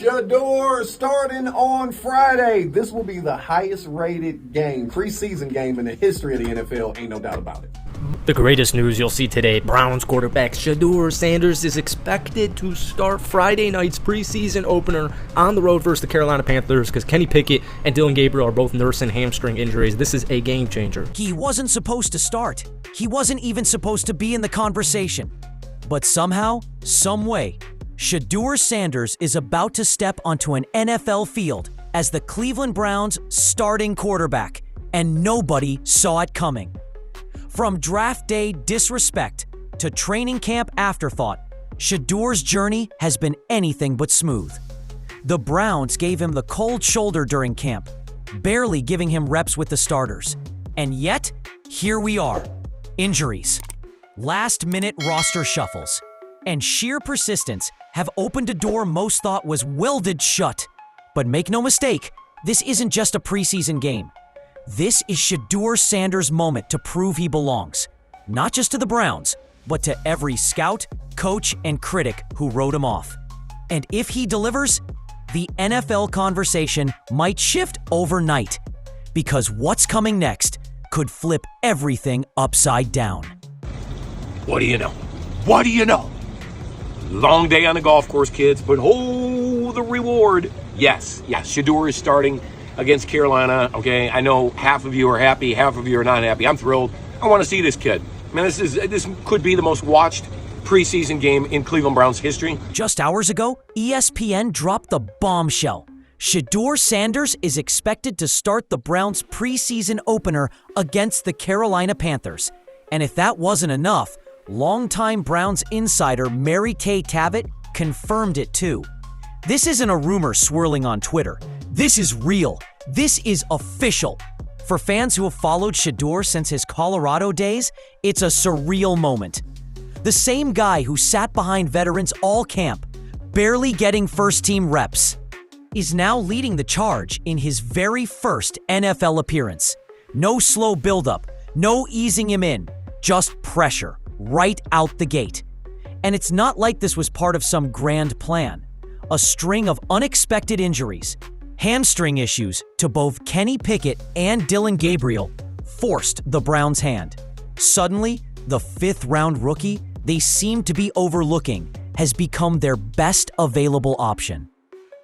Shedeur starting on Friday. This will be the highest rated game, preseason game in the history of the NFL. Ain't no doubt about it. The greatest news you'll see today, Browns quarterback Shedeur Sanders is expected to start Friday night's preseason opener on the road versus the Carolina Panthers because Kenny Pickett and Dillon Gabriel are both nursing hamstring injuries. This is a game changer. He wasn't supposed to start. He wasn't even supposed to be in the conversation. But somehow, someway, Shedeur Sanders is about to step onto an NFL field as the Cleveland Browns' starting quarterback, and nobody saw it coming. From draft day disrespect to training camp afterthought, Shedeur's journey has been anything but smooth. The Browns gave him the cold shoulder during camp, barely giving him reps with the starters. And yet, here we are. Injuries, last-minute roster shuffles, and sheer persistence have opened a door most thought was welded shut. But make no mistake, this isn't just a preseason game. This is Shedeur Sanders' moment to prove he belongs, not just to the Browns, but to every scout, coach, and critic who wrote him off. And if he delivers, the NFL conversation might shift overnight, because what's coming next could flip everything upside down. What do you know? What do you know? Long day on the golf course, kids, but the reward. Yes, Shedeur is starting against Carolina, okay? I know half of you are happy, half of you are not happy. I'm thrilled. I want to see this kid. Man, this could be the most watched preseason game in Cleveland Browns history. Just hours ago, ESPN dropped the bombshell. Shedeur Sanders is expected to start the Browns' preseason opener against the Carolina Panthers. And if that wasn't enough, longtime Browns insider Mary Kay Tabbitt confirmed it too. This isn't a rumor swirling on Twitter. This is real. This is official. For fans who have followed Shedeur since his Colorado days, it's a surreal moment. The same guy who sat behind veterans all camp, barely getting first-team reps, is now leading the charge in his very first NFL appearance. No slow buildup, no easing him in, just pressure right out the gate. And it's not like this was part of some grand plan. A string of unexpected injuries, hamstring issues to both Kenny Pickett and Dillon Gabriel forced the Browns' hand. Suddenly, the fifth-round rookie they seem to be overlooking has become their best available option.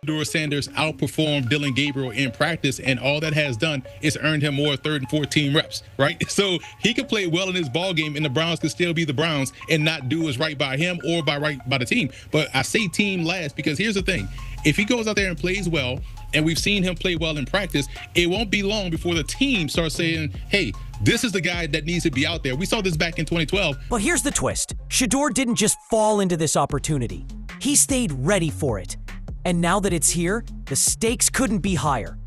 Shedeur Sanders outperformed Dillon Gabriel in practice, and all that has done is earned him more third and 14 reps, right? So he could play well in his ball game, and the Browns could still be the Browns and not do what's right by him or by the team. But I say team last because here's the thing. If he goes out there and plays well, and we've seen him play well in practice, it won't be long before the team starts saying, hey, this is the guy that needs to be out there. We saw this back in 2012. But here's the twist. Shedeur didn't just fall into this opportunity. He stayed ready for it. And now that it's here, the stakes couldn't be higher.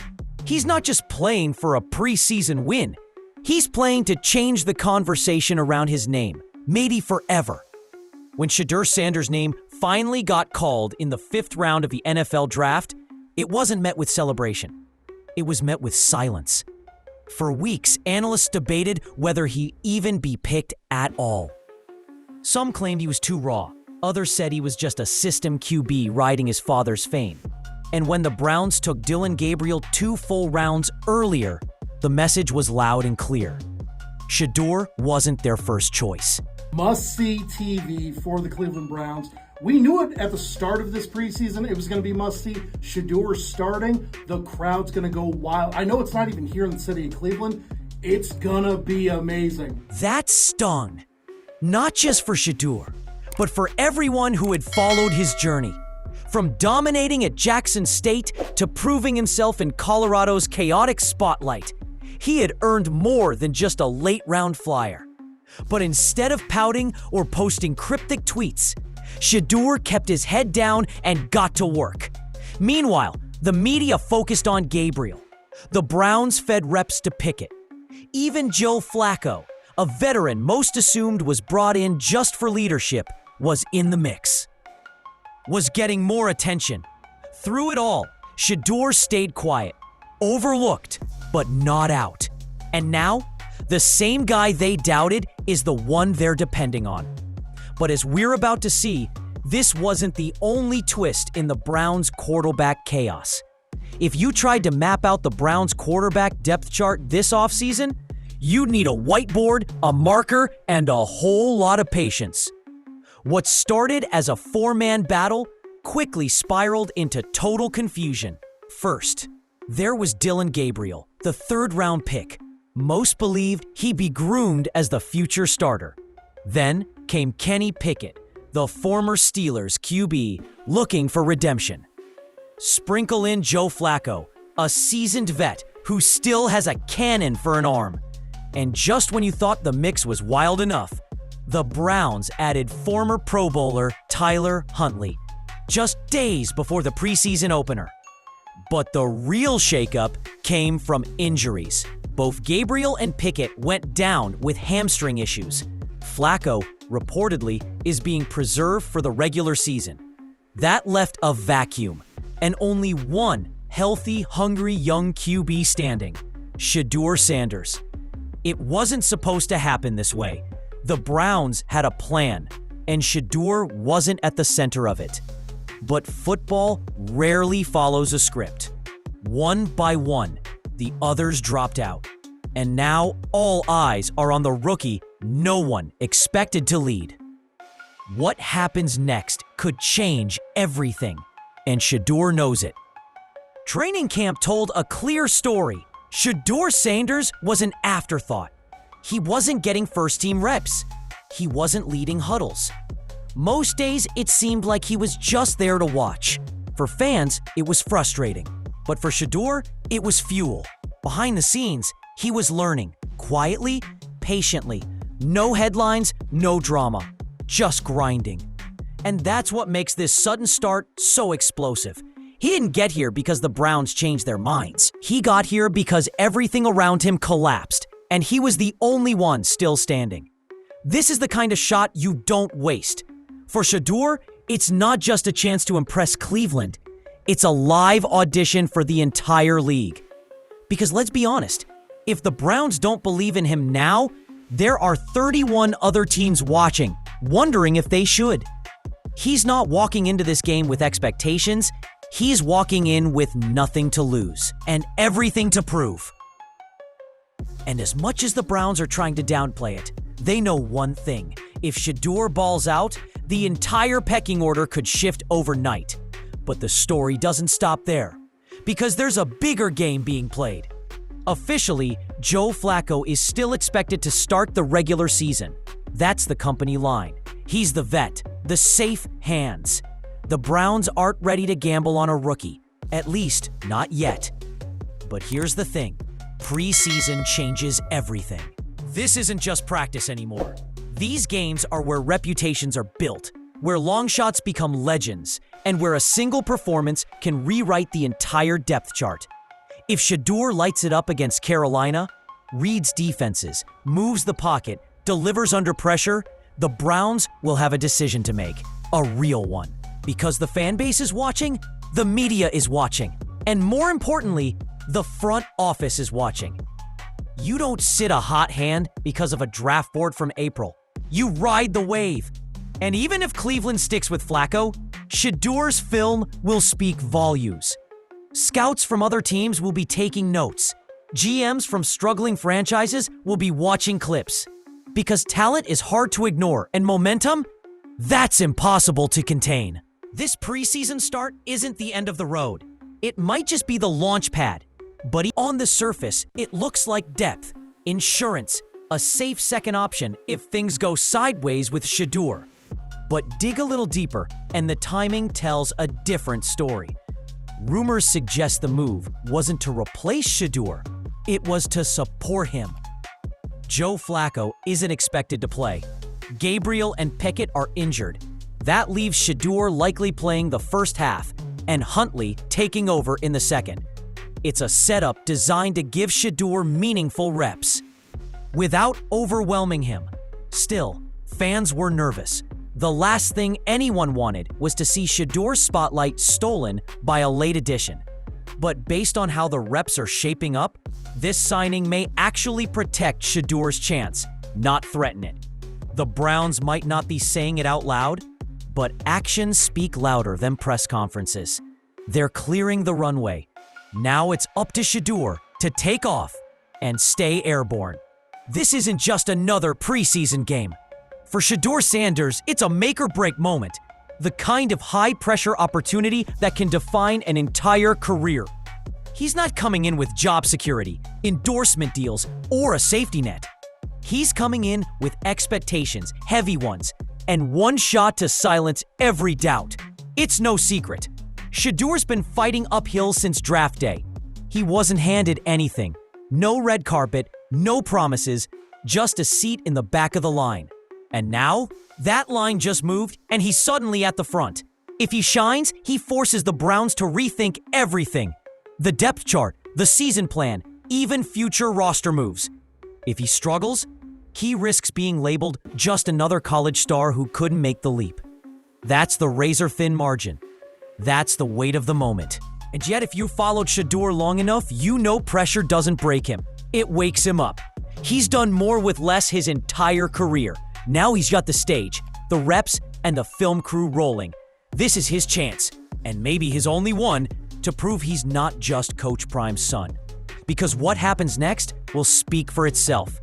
He's not just playing for a preseason win. He's playing to change the conversation around his name, maybe forever. When Shedeur Sanders' name finally got called in the 5th round of the NFL draft, it wasn't met with celebration. It was met with silence. For weeks, analysts debated whether he even be picked at all. Some claimed he was too raw. Others said he was just a system QB riding his father's fame. And when the Browns took Dillon Gabriel 2 full rounds earlier, the message was loud and clear. Shedeur wasn't their first choice. Must-see TV for the Cleveland Browns. We knew it at the start of this preseason. It was going to be must-see. Shedeur starting. The crowd's going to go wild. I know it's not even here in the city of Cleveland. It's going to be amazing. That stung. Not just for Shedeur, but for everyone who had followed his journey. From dominating at Jackson State to proving himself in Colorado's chaotic spotlight, he had earned more than just a late-round flyer. But instead of pouting or posting cryptic tweets, Shedeur kept his head down and got to work. Meanwhile, the media focused on Gabriel. The Browns fed reps to Pickett. Even Joe Flacco, a veteran most assumed was brought in just for leadership, was in the mix. Was getting more attention. Through it all, Shedeur stayed quiet, overlooked, but not out. And now, the same guy they doubted is the one they're depending on. But as we're about to see, this wasn't the only twist in the Browns' quarterback chaos. If you tried to map out the Browns' quarterback depth chart this offseason, you'd need a whiteboard, a marker, and a whole lot of patience. What started as a four-man battle quickly spiraled into total confusion. First, there was Dillon Gabriel, the third-round pick. Most believed he'd be groomed as the future starter. Then came Kenny Pickett, the former Steelers QB, looking for redemption. Sprinkle in Joe Flacco, a seasoned vet who still has a cannon for an arm. And just when you thought the mix was wild enough, the Browns added former Pro Bowler Tyler Huntley, just days before the preseason opener. But the real shakeup came from injuries. Both Gabriel and Pickett went down with hamstring issues. Flacco, reportedly, is being preserved for the regular season. That left a vacuum, and only one healthy, hungry young QB standing, Shedeur Sanders. It wasn't supposed to happen this way. The Browns had a plan, and Shedeur wasn't at the center of it. But football rarely follows a script. One by one, the others dropped out. And now all eyes are on the rookie no one expected to lead. What happens next could change everything, and Shedeur knows it. Training camp told a clear story. Shedeur Sanders was an afterthought. He wasn't getting first-team reps. He wasn't leading huddles. Most days, it seemed like he was just there to watch. For fans, it was frustrating. But for Shedeur, it was fuel. Behind the scenes, he was learning, quietly, patiently. No headlines, no drama, just grinding. And that's what makes this sudden start so explosive. He didn't get here because the Browns changed their minds. He got here because everything around him collapsed, and he was the only one still standing. This is the kind of shot you don't waste. For Shedeur, it's not just a chance to impress Cleveland. It's a live audition for the entire league. Because let's be honest, if the Browns don't believe in him now, there are 31 other teams watching, wondering if they should. He's not walking into this game with expectations. He's walking in with nothing to lose and everything to prove. And as much as the Browns are trying to downplay it, they know one thing. If Shedeur balls out, the entire pecking order could shift overnight. But the story doesn't stop there, because there's a bigger game being played. Officially, Joe Flacco is still expected to start the regular season. That's the company line. He's the vet, the safe hands. The Browns aren't ready to gamble on a rookie, at least not yet. But here's the thing. Preseason changes everything. This isn't just practice anymore. These games are where reputations are built, where long shots become legends, and where a single performance can rewrite the entire depth chart. If Shedeur lights it up against Carolina, reads defenses, moves the pocket, delivers under pressure, the Browns will have a decision to make, a real one. Because the fan base is watching, the media is watching, and more importantly, the front office is watching. You don't sit a hot hand because of a draft board from April. You ride the wave. And even if Cleveland sticks with Flacco, Shedeur's film will speak volumes. Scouts from other teams will be taking notes. GMs from struggling franchises will be watching clips. Because talent is hard to ignore, and momentum, that's impossible to contain. This preseason start isn't the end of the road. It might just be the launch pad. But on the surface, it looks like depth, insurance, a safe second option if things go sideways with Shedeur. But dig a little deeper, and the timing tells a different story. Rumors suggest the move wasn't to replace Shedeur, it was to support him. Joe Flacco isn't expected to play. Gabriel and Pickett are injured. That leaves Shedeur likely playing the first half, and Huntley taking over in the second. It's a setup designed to give Shedeur meaningful reps, without overwhelming him. Still, fans were nervous. The last thing anyone wanted was to see Shedeur's spotlight stolen by a late addition. But based on how the reps are shaping up, this signing may actually protect Shedeur's chance, not threaten it. The Browns might not be saying it out loud, But actions speak louder than press conferences. They're clearing the runway. Now it's up to Shedeur to take off and stay airborne. This isn't just another preseason game. For Shedeur Sanders, it's a make-or-break moment, the kind of high-pressure opportunity that can define an entire career. He's not coming in with job security, endorsement deals, or a safety net. He's coming in with expectations, heavy ones, and one shot to silence every doubt. It's no secret. Shedeur's been fighting uphill since draft day. He wasn't handed anything. No red carpet, no promises, just a seat in the back of the line. And now, that line just moved and he's suddenly at the front. If he shines, he forces the Browns to rethink everything. The depth chart, the season plan, even future roster moves. If he struggles, he risks being labeled just another college star who couldn't make the leap. That's the razor-thin margin. That's the weight of the moment. And yet, if you followed Shedeur long enough, you know pressure doesn't break him. It wakes him up. He's done more with less his entire career. Now he's got the stage, the reps, and the film crew rolling. This is his chance, and maybe his only one, to prove he's not just Coach Prime's son. Because what happens next will speak for itself.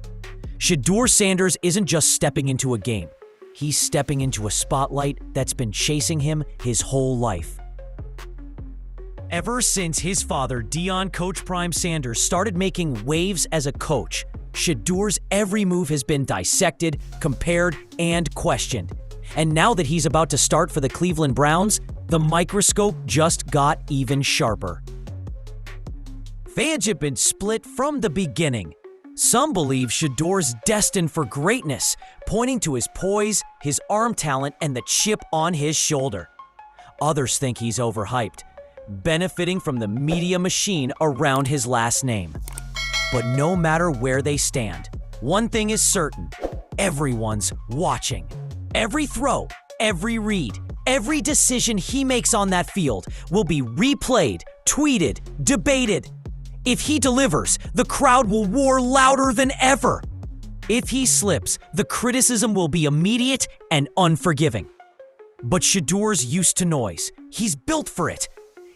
Shedeur Sanders isn't just stepping into a game. He's stepping into a spotlight that's been chasing him his whole life. Ever since his father, Coach Prime Sanders, started making waves as a coach, Shedeur's every move has been dissected, compared, and questioned. And now that he's about to start for the Cleveland Browns, the microscope just got even sharper. Fans have been split from the beginning. Some believe Shedeur's destined for greatness, pointing to his poise, his arm talent, and the chip on his shoulder. Others think he's overhyped, benefiting from the media machine around his last name. But no matter where they stand, one thing is certain: everyone's watching. Every throw, every read, every decision he makes on that field will be replayed, tweeted, debated. If he delivers, the crowd will roar louder than ever. If he slips, the criticism will be immediate and unforgiving. But Shedeur's used to noise. He's built for it.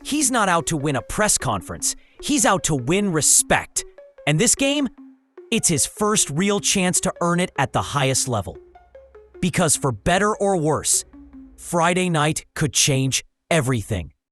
He's not out to win a press conference. He's out to win respect. And this game, it's his first real chance to earn it at the highest level. Because for better or worse, Friday night could change everything.